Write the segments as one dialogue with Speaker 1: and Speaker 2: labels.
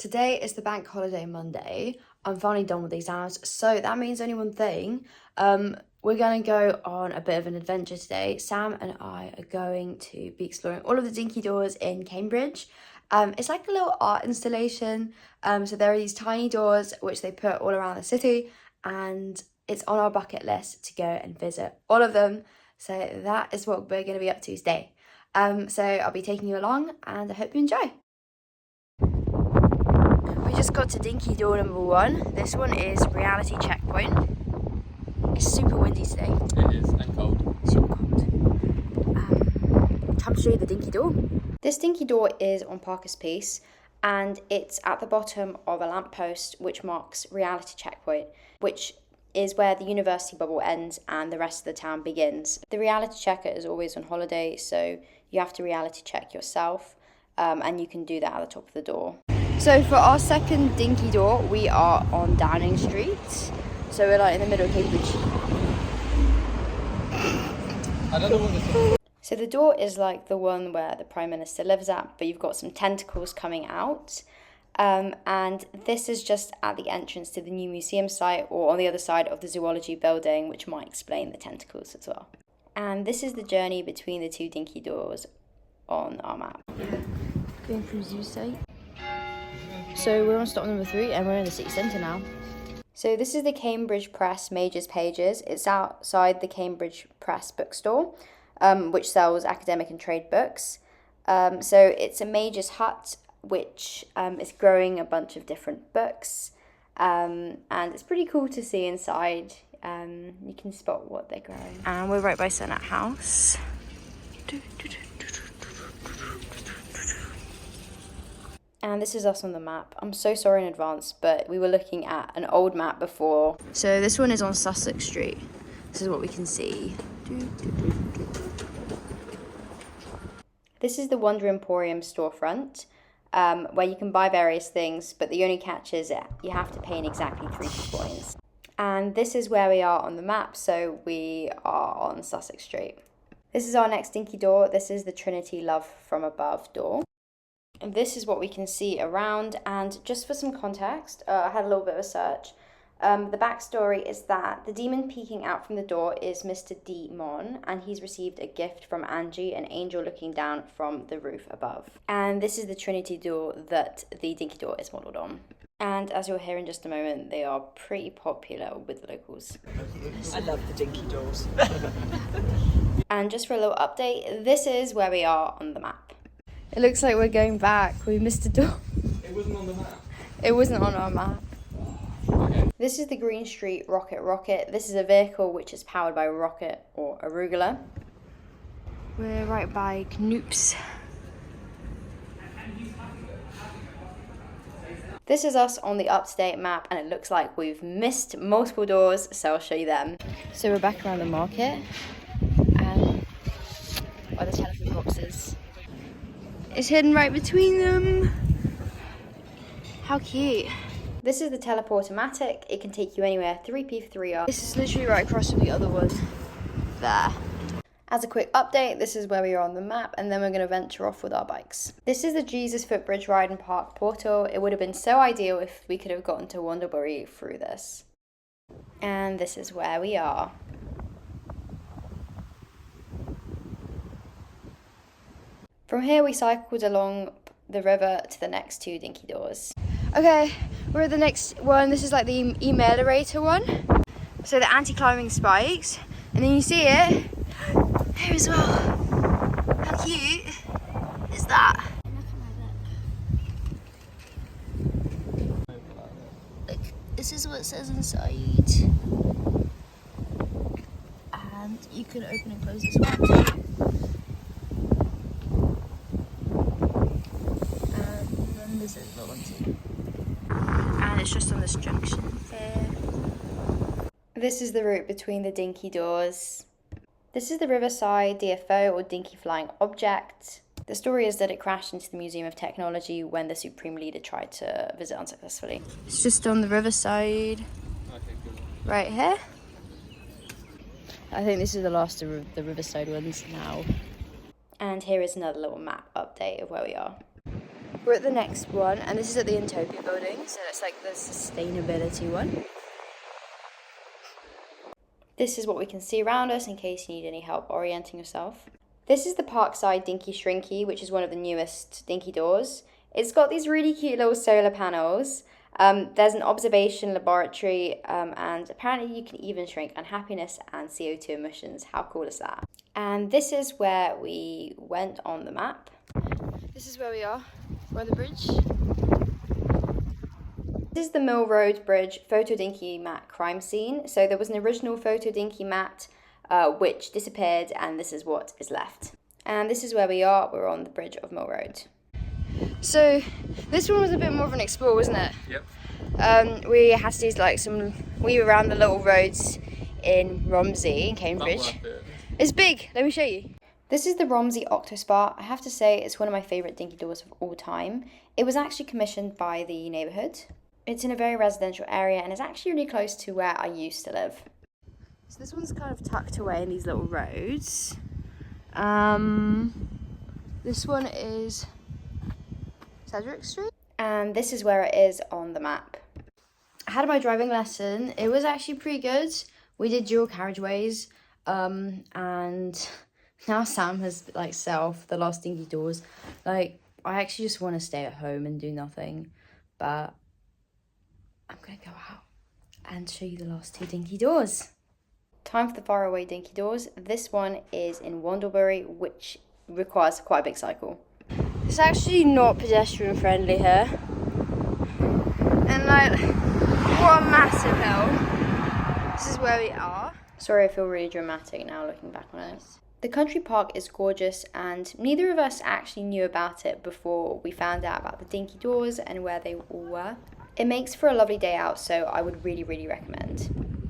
Speaker 1: Today is the bank holiday Monday. I'm finally done with exams, so that means only one thing. We're going to go on a bit of an adventure today. Sam and I are going to be exploring all of the Dinky Doors in Cambridge. It's like a little art installation. So there are these tiny doors which they put all around the city, and it's on our bucket list to go and visit all of them. So that is what we're going to be up to today. So I'll be taking you along, and I hope you enjoy. We just got to Dinky Door number 1. This one is Reality Checkpoint. It's super windy today.
Speaker 2: It is, and cold.
Speaker 1: Super cold. Time to show you the Dinky Door. This Dinky Door is on Parker's Piece, and it's at the bottom of a lamppost which marks Reality Checkpoint, which is where the university bubble ends and the rest of the town begins. The reality checker is always on holiday, so you have to reality check yourself, and you can do that at the top of the door. So for our second Dinky Door, we are on Downing Street. So we're like in the middle of Cambridge.
Speaker 2: I don't know what this is.
Speaker 1: So the door is like the one where the Prime Minister lives at, but you've got some tentacles coming out. And this is just at the entrance to the new museum site, or on the other side of the zoology building, which might explain the tentacles as well. And this is the journey between the two Dinky Doors on our map. Going through zoo site. So we're on stop number 3 and we're in the city centre now. So this is the Cambridge Press Majors Pages. It's outside the Cambridge Press bookstore, which sells academic and trade books. So it's a Majors hut, which is growing a bunch of different books. And it's pretty cool to see inside. You can spot what they're growing. And we're right by Senate House. And this is us on the map. I'm so sorry in advance, but we were looking at an old map before. So this one is on Sussex Street. This is what we can see. This is the Wonder Emporium storefront, where you can buy various things, but the only catch is you have to pay in exactly 3 coins. And this is where we are on the map, so we are on Sussex Street. This is our next Dinky Door. This is the Trinity Love from Above door. And this is what we can see around, and just for some context, I had a little bit of a search. The backstory is that the demon peeking out from the door is Mr. Demon, and he's received a gift from Angie, an angel looking down from the roof above. And this is the Trinity Door that the Dinky Door is modelled on. And as you'll hear in just a moment, they are pretty popular with the locals.
Speaker 3: I love the Dinky Doors.
Speaker 1: And just for a little update, this is where we are on the map. It looks like we're going back. We missed a door.
Speaker 2: It wasn't on the map.
Speaker 1: It wasn't on our map.
Speaker 2: Okay.
Speaker 1: This is the Green Street Rocket. This is a vehicle which is powered by rocket or arugula. We're right by Knoops. This is us on the up-to-date map, and it looks like we've missed multiple doors, so I'll show you them. So we're back around the market, and by the telephone boxes. It's hidden right between them. How cute. This is the Teleportomatic. It can take you anywhere, 3p for 3R. This is literally right across from the other one. There. As a quick update, this is where we are on the map, and then we're going to venture off with our bikes. This is the Jesus Footbridge Ride and Park portal. It would have been so ideal if we could have gotten to Wanderbury through this. And this is where we are. From here we cycled along the river to the next 2 Dinky Doors. Okay, we're at the next one. This is like the emailerator one. So the anti-climbing spikes. And then you see it here as well. How cute is that? Look, this is what it says inside. And you can open and close this one too. There's another one too. And it's just on this junction here. This is the route between the Dinky Doors. This is the Riverside DFO, or Dinky Flying Object. The story is that it crashed into the Museum of Technology when the Supreme Leader tried to visit unsuccessfully. It's just on the Riverside.
Speaker 2: Okay, good.
Speaker 1: Right here. I think this is the last of the Riverside ones now. And here is another little map update of where we are. We're at the next one, and this is at the Utopia building, so it's like the sustainability one. This is what we can see around us in case you need any help orienting yourself. This is the Parkside Dinky Shrinky, which is one of the newest Dinky Doors. It's got these really cute little solar panels. There's an observation laboratory, and apparently you can even shrink unhappiness and CO2 emissions. How cool is that? And this is where we went on the map. This is where we are. We're on the bridge. This is the Mill Road Bridge photo dinky mat crime scene. So there was an original photo dinky mat which disappeared, and this is what is left. And this is where we are. We're on the bridge of Mill Road. So this one was a bit more of an explore, wasn't it?
Speaker 2: Yep.
Speaker 1: We had to do like we were around the little roads in Romsey in Cambridge. It's big. Let me show you. This is the Romsey Octospa. I have to say it's one of my favourite dinky doors of all time. It was actually commissioned by the neighbourhood. It's in a very residential area and it's actually really close to where I used to live. So this one's kind of tucked away in these little roads. This one is Cedric Street. And this is where it is on the map. I had my driving lesson. It was actually pretty good. We did dual carriageways. And now Sam has like set off the last dinky doors. Like, I actually just want to stay at home and do nothing. But I'm going to go out and show you the last two dinky doors. Time for the faraway dinky doors. This one is in Wandlebury, which requires quite a big cycle. It's actually not pedestrian friendly here. And like, what a massive hill. This is where we are. Sorry, I feel really dramatic now looking back on it. The country park is gorgeous and neither of us actually knew about it before we found out about the dinky doors and where they all were. It makes for a lovely day out, so I would really, really recommend.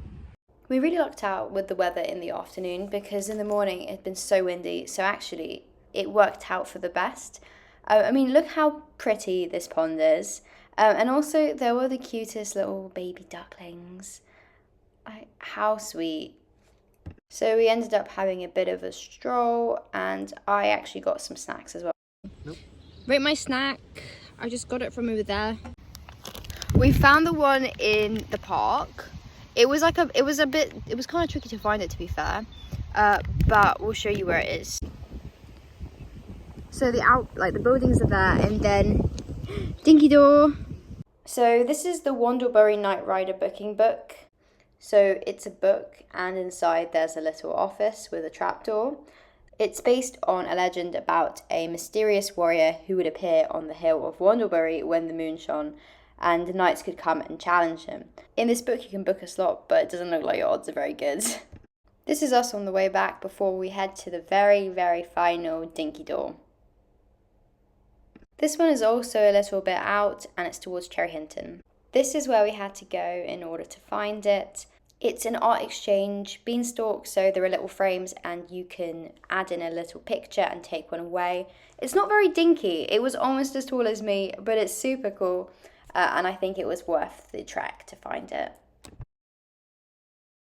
Speaker 1: We really lucked out with the weather in the afternoon because in the morning it had been so windy, so actually it worked out for the best. I mean, look how pretty this pond is. And also there were the cutest little baby ducklings. Like, how sweet. So we ended up having a bit of a stroll and I actually got some snacks as well.
Speaker 2: Nope.
Speaker 1: Rate my snack. I just got it from over there. We found the one in the park. It was kind of tricky to find it, to be fair. But we'll show you where it is. So the buildings are there, and then Dinky Door. So this is the Wandlebury Night Rider booking book. So it's a book, and inside there's a little office with a trapdoor. It's based on a legend about a mysterious warrior who would appear on the hill of Wandlebury when the moon shone, and the knights could come and challenge him. In this book you can book a slot, but it doesn't look like your odds are very good. This is us on the way back before we head to the very, very final Dinky Door. This one is also a little bit out, and it's towards Cherry Hinton. This is where we had to go in order to find it. It's an art exchange beanstalk, so there are little frames and you can add in a little picture and take one away. It's not very dinky. It was almost as tall as me, but it's super cool. And I think it was worth the trek to find it.